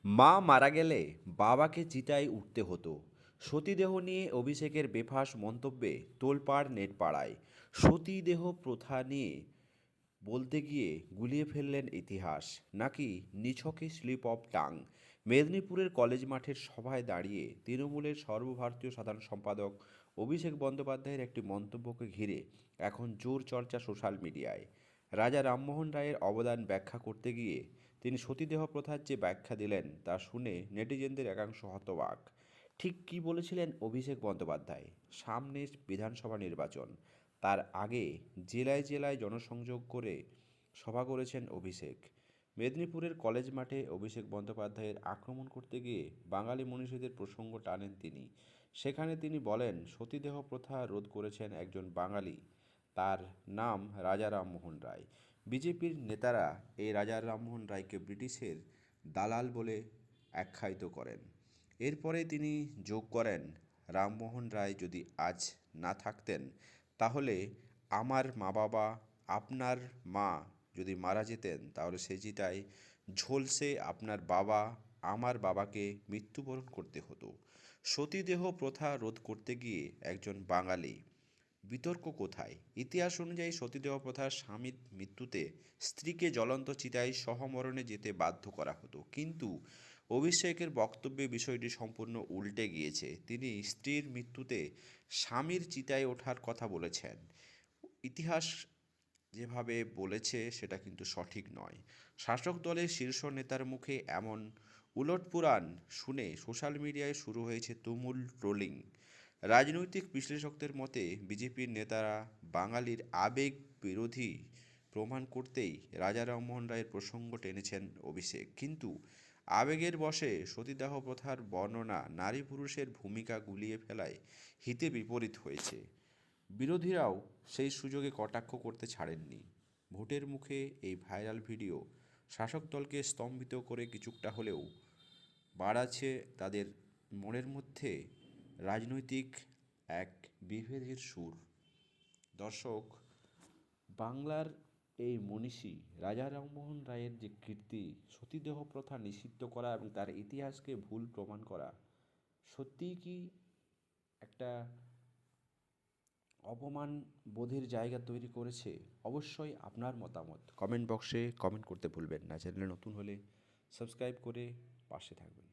মা মারা গেলে বাবাকে চিতায় উঠতে হতো। সতীদেহ নিয়ে অভিষেকের বেফাঁস মন্তব্যে তোলপাড় নেটপাড়ায়। সতীদেহ প্রথা নিয়ে বলতে গিয়ে গুলিয়ে ফেললেন ইতিহাস, নাকি নিছকে স্লিপ অফ টাং? মেদিনীপুরের কলেজ মাঠের সভায় দাঁড়িয়ে তৃণমূলের সর্বভারতীয় সাধারণ সম্পাদক অভিষেক বন্দ্যোপাধ্যায়ের একটি মন্তব্যকে ঘিরে এখন জোর চর্চা সোশ্যাল মিডিয়ায়। রাজা রামমোহন রায়ের অবদান ব্যাখ্যা করতে গিয়ে তিনি সতীদেহ প্রথার যে ব্যাখ্যা দিলেন তা শুনে নেটিজেনদের একাংশ হতবাক। ঠিক কী বলেছিলেন অভিষেক বন্দ্যোপাধ্যায়? সামনে বিধানসভা নির্বাচন, তার আগে জেলায় জেলায় জনসংযোগ করে সভা করেছেন অভিষেক। মেদিনীপুরের কলেজ মাঠে অভিষেক বন্দ্যোপাধ্যায়ের আক্রমণ করতে গিয়ে বাঙালি মনীষীদের প্রসঙ্গ টানেন তিনি। সেখানে তিনি বলেন, সতীদেহ প্রথা রোধ করেছেন একজন বাঙালি, তার নাম রাজা রামমোহন রায়। বিজেপির নেতারা এই রাজা রামমোহন রায়কে ব্রিটিশের দালাল বলে আখ্যায়িত করেন। এরপরে তিনি যোগ করেন, রামমোহন রায় যদি আজ না থাকতেন তাহলে আমার মা বাবা, আপনার মা যদি মারা যেতেন তাহলে সে চিতায় ঝলসে আপনার বাবা, আমার বাবাকে মৃত্যুবরণ করতে হতো। সতীদেহ প্রথা রোধ করতে গিয়ে একজন বাঙালি, বিতর্ক কোথায়? ইতিহাস অনুযায়ী সতীদেহ প্রথার স্বামীর মৃত্যুতে স্ত্রীকে জ্বলন্ত চিতায় সহমরণে যেতে বাধ্য করা হতো, কিন্তু অভিষেকের বক্তব্যে বিষয়টি সম্পূর্ণ উল্টে গিয়েছে। তিনি স্ত্রীর মৃত্যুতে স্বামীর চিতায় ওঠার কথা বলেছেন। ইতিহাস যেভাবে বলেছে সেটা কিন্তু সঠিক নয়। শাসক দলের শীর্ষ নেতার মুখে এমন উলটপুরাণ শুনে সোশ্যাল মিডিয়ায় শুরু হয়েছে তুমুল ট্রোলিং। রাজনৈতিক বিশ্লেষকদের মতে বিজেপির নেতারা বাঙালির আবেগ বিরোধী প্রমাণ করতেই রাজা রামমোহন রায়ের প্রসঙ্গ টেনেছেন অভিষেক, কিন্তু আবেগের বশে সতীদাহ প্রথার বর্ণনা নারী পুরুষের ভূমিকা গুলিয়ে ফেলায় হিতে বিপরীত হয়েছে। বিরোধীরাও সেই সুযোগে কটাক্ষ করতে ছাড়েননি। ভোটের মুখে এই ভাইরাল ভিডিও শাসক দলকে স্তম্ভিত করে কিছুটা হলেও বাড়াচ্ছে তাদের মনের মধ্যে রাজনৈতিক এক বিভেদের সুর। দর্শক, বাংলার এই মনীষী রাজা রামমোহন রায়ের যে কীর্তি, সতীদেহ প্রথা নিষিদ্ধ করা এবং তার ইতিহাসকে ভুল প্রমাণ করা, সত্যিই কি একটা অপমান বোধের জায়গা তৈরি করেছে? অবশ্যই আপনার মতামত কমেন্ট বক্সে কমেন্ট করতে ভুলবেন না। চ্যানেলে নতুন হলে সাবস্ক্রাইব করে পাশে থাকবেন।